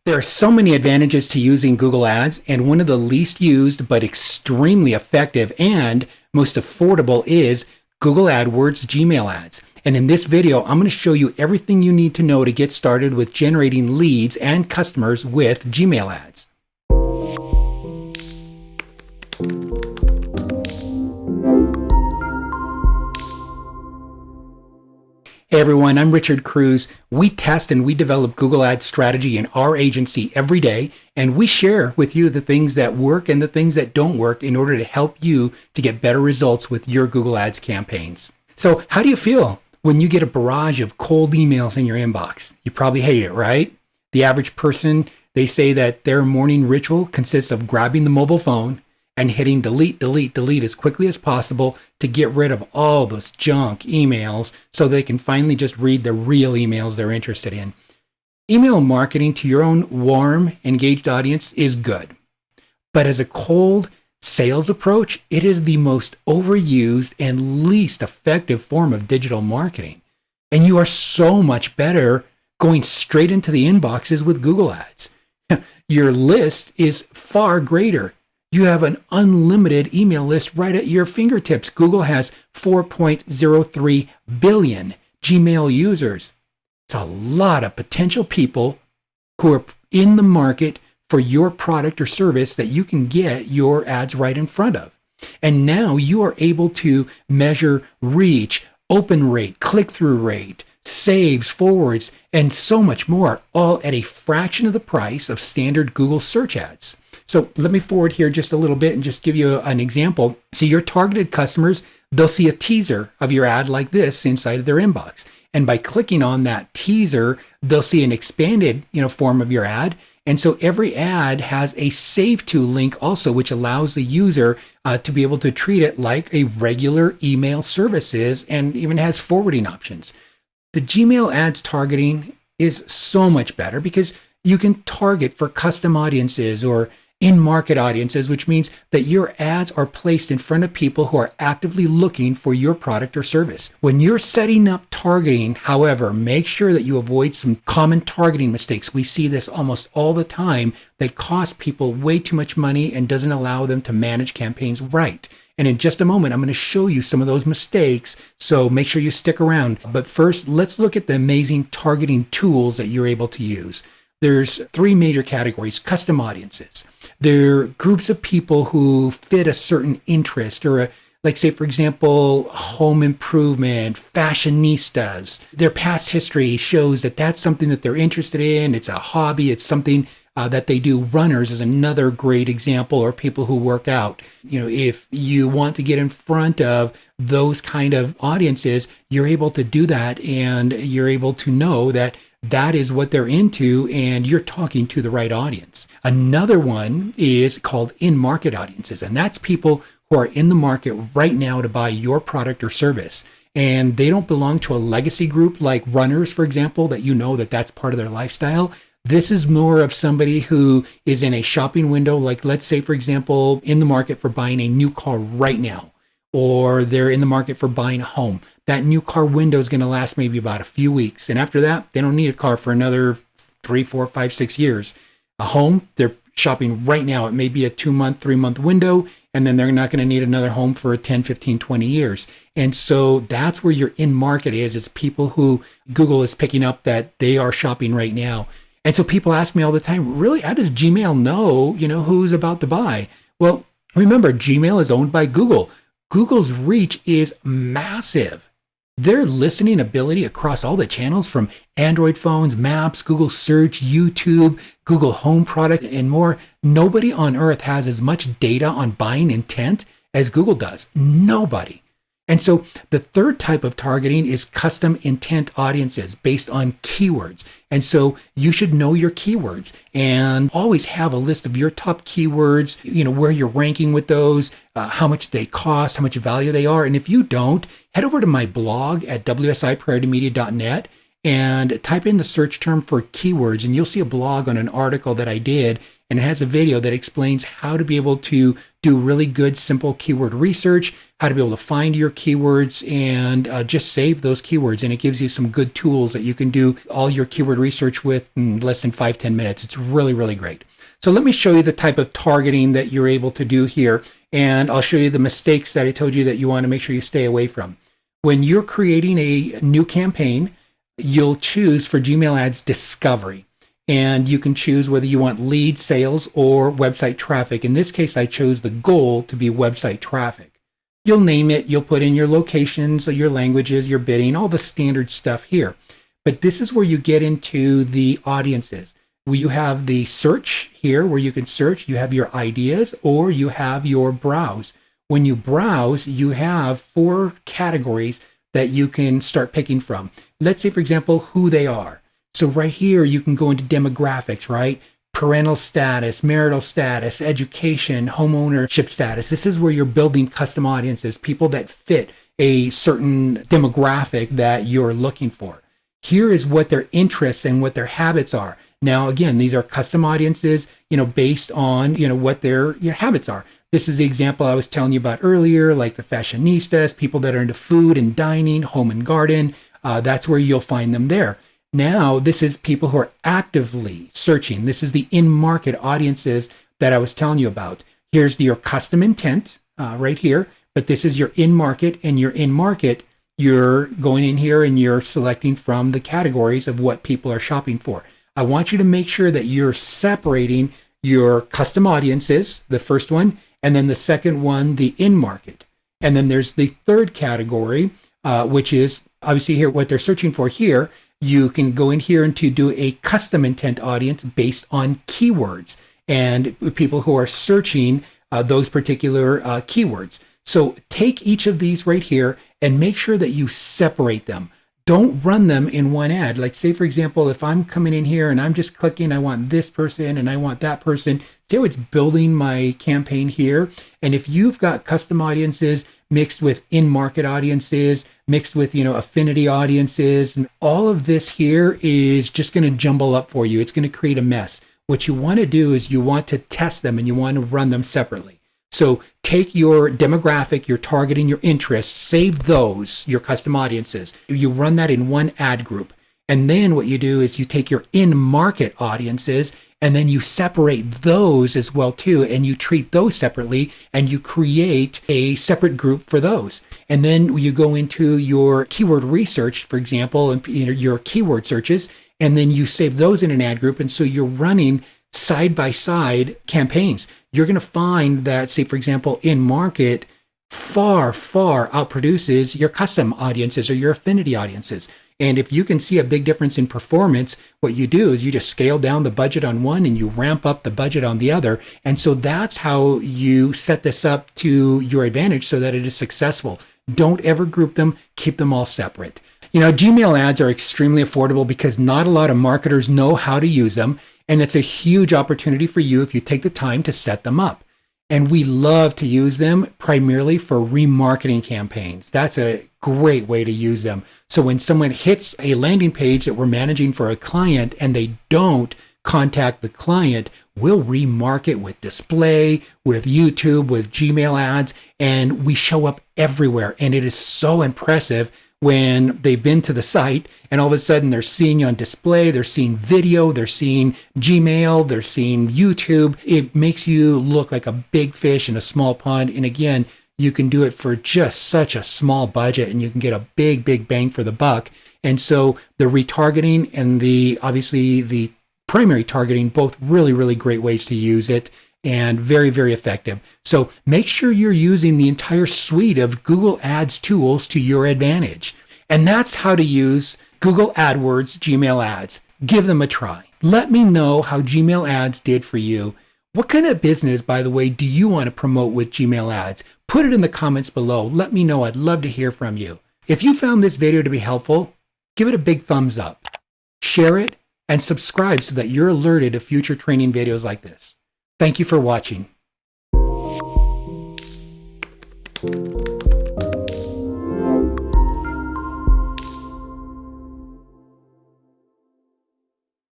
There are so many advantages to using Google Ads, and one of the least used but extremely effective and most affordable is Google AdWords Gmail ads. And in this video, I'm going to show you everything you need to know to get started with generating leads and customers with Gmail ads. Hey everyone, I'm Richard Cruz. We test and we develop Google Ads strategy in our agency every day, and we share with you the things that work and the things that don't work in order to help you to get better results with your Google Ads campaigns. So how do you feel when you get a barrage of cold emails in your inbox? You probably hate it, right? The average person, they say that their morning ritual consists of grabbing the mobile phone and hitting delete, delete, delete as quickly as possible to get rid of all those junk emails so they can finally just read the real emails they're interested in. Email marketing to your own warm, engaged audience is good. But as a cold sales approach, it is the most overused and least effective form of digital marketing. And you are so much better going straight into the inboxes with Google Ads. Your list is far greater. You have an unlimited email list right at your fingertips. Google has 4.03 billion Gmail users. It's a lot of potential people who are in the market for your product or service that you can get your ads right in front of. And now you are able to measure reach, open rate, click-through rate, saves, forwards, and so much more, all at a fraction of the price of standard Google search ads. So let me forward here just a little bit and just give you an example. So your targeted customers, they'll see a teaser of your ad like this inside of their inbox. And by clicking on that teaser, they'll see an expanded, form of your ad. And so every ad has a save to link also, which allows the user to be able to treat it like a regular email service is, and even has forwarding options. The Gmail ads targeting is so much better because you can target for custom audiences or in-market audiences, which means that your ads are placed in front of people who are actively looking for your product or service. When you're setting up targeting, however, make sure that you avoid some common targeting mistakes. We see this almost all the time that cost people way too much money and doesn't allow them to manage campaigns right. And in just a moment, I'm going to show you some of those mistakes, so make sure you stick around. But first, let's look at the amazing targeting tools that you're able to use. There's three major categories: custom audiences. They're groups of people who fit a certain interest or like say, for example, home improvement, fashionistas. Their past history shows that that's something that they're interested in. It's a hobby. It's something that they do. Runners is another great example, or people who work out. If you want to get in front of those kind of audiences, you're able to do that, and you're able to know that that is what they're into, and you're talking to the right audience. Another one is called in-market audiences, and that's people who are in the market right now to buy your product or service. And they don't belong to a legacy group like runners, for example, that that's part of their lifestyle. This is more of somebody who is in a shopping window, like let's say, for example, in the market for buying a new car right now, or they're in the market for buying a home. That new car window is going to last maybe about a few weeks. And after that, they don't need a car for another 3, 4, 5, 6 years. A home, they're shopping right now. It may be a 2-month, 3-month window, and then they're not going to need another home for 10, 15, 20 years. And so that's where your in-market is. It's people who Google is picking up that they are shopping right now. And so people ask me all the time, really, how does Gmail know, who's about to buy? Well, remember, Gmail is owned by Google. Google's reach is massive. Their listening ability across all the channels from Android phones, Maps, Google Search, YouTube, Google Home product, and more. Nobody on earth has as much data on buying intent as Google does. Nobody. And so the third type of targeting is custom intent audiences based on keywords. And so you should know your keywords and always have a list of your top keywords, where you're ranking with those, how much they cost, how much value they are. And if you don't, head over to my blog at wsiprioritymedia.net and type in the search term for keywords, and you'll see a blog on an article that I did. and it has a video that explains how to be able to do really good, simple keyword research, how to be able to find your keywords and just save those keywords. And it gives you some good tools that you can do all your keyword research with in less than 5-10 minutes. It's really, really great. So let me show you the type of targeting that you're able to do here. And I'll show you the mistakes that I told you that you want to make sure you stay away from. When you're creating a new campaign, you'll choose for Gmail Ads Discovery. And you can choose whether you want lead sales or website traffic. In this case, I chose the goal to be website traffic. You'll name it, you'll put in your locations, your languages, your bidding, all the standard stuff here. But this is where you get into the audiences. You have the search here where you can search, you have your ideas, or you have your browse. When you browse, you have 4 categories that you can start picking from. Let's say, for example, who they are. So right here, you can go into demographics, right? Parental status, marital status, education, homeownership status. This is where you're building custom audiences, people that fit a certain demographic that you're looking for. Here is what their interests and what their habits are. Now, again, these are custom audiences, based on, what their habits are. This is the example I was telling you about earlier, like the fashionistas, people that are into food and dining, home and garden. That's where you'll find them there. Now, this is people who are actively searching. This is the in-market audiences that I was telling you about. Here's your custom intent right here, but this is your in-market, and your in-market, you're going in here and you're selecting from the categories of what people are shopping for. I want you to make sure that you're separating your custom audiences, the first one, and then the second one, the in-market. And then there's the third category, which is obviously here what they're searching for here. You can go in here and to do a custom intent audience based on keywords and people who are searching those particular keywords. So take each of these right here and make sure that you separate them. Don't run them in one ad. Like say, for example, if I'm coming in here and I'm just clicking, I want this person and I want that person. See how it's building my campaign here? And if you've got custom audiences mixed with in-market audiences, mixed with, affinity audiences, and all of this here is just going to jumble up for you. It's going to create a mess. What you want to do is you want to test them and you want to run them separately. So take your demographic, your targeting, your interests, save those, your custom audiences. You run that in one ad group. And then what you do is you take your in-market audiences and then you separate those as well too, and you treat those separately and you create a separate group for those. And then you go into your keyword research, for example, and your keyword searches, and then you save those in an ad group. And so you're running side-by-side campaigns. You're going to find that, say, for example, in-market far outproduces your custom audiences or your affinity audiences. And if you can see a big difference in performance, what you do is you just scale down the budget on one and you ramp up the budget on the other. And so that's how you set this up to your advantage so that it is successful. Don't ever group them, keep them all separate. Gmail ads are extremely affordable because not a lot of marketers know how to use them. And it's a huge opportunity for you if you take the time to set them up. And we love to use them primarily for remarketing campaigns. That's a great way to use them. So when someone hits a landing page that we're managing for a client and they don't contact the client, we'll remarket with display, with YouTube, with Gmail ads, and we show up everywhere. And it is so impressive when they've been to the site and all of a sudden they're seeing you on display, they're seeing video, they're seeing Gmail, they're seeing YouTube. It makes you look like a big fish in a small pond. And again, you can do it for just such a small budget and you can get a big bang for the buck. And so the retargeting and obviously the primary targeting, both really great ways to use it. And very effective. So make sure you're using the entire suite of Google Ads tools to your advantage. And that's how to use Google AdWords Gmail ads. Give them a try. Let me know how Gmail ads did for you. What kind of business, by the way, do you want to promote with Gmail ads? Put it in the comments below. Let me know. I'd love to hear from you. If you found this video to be helpful, give it a big thumbs up. Share it and subscribe so that you're alerted of future training videos like this. Thank you for watching.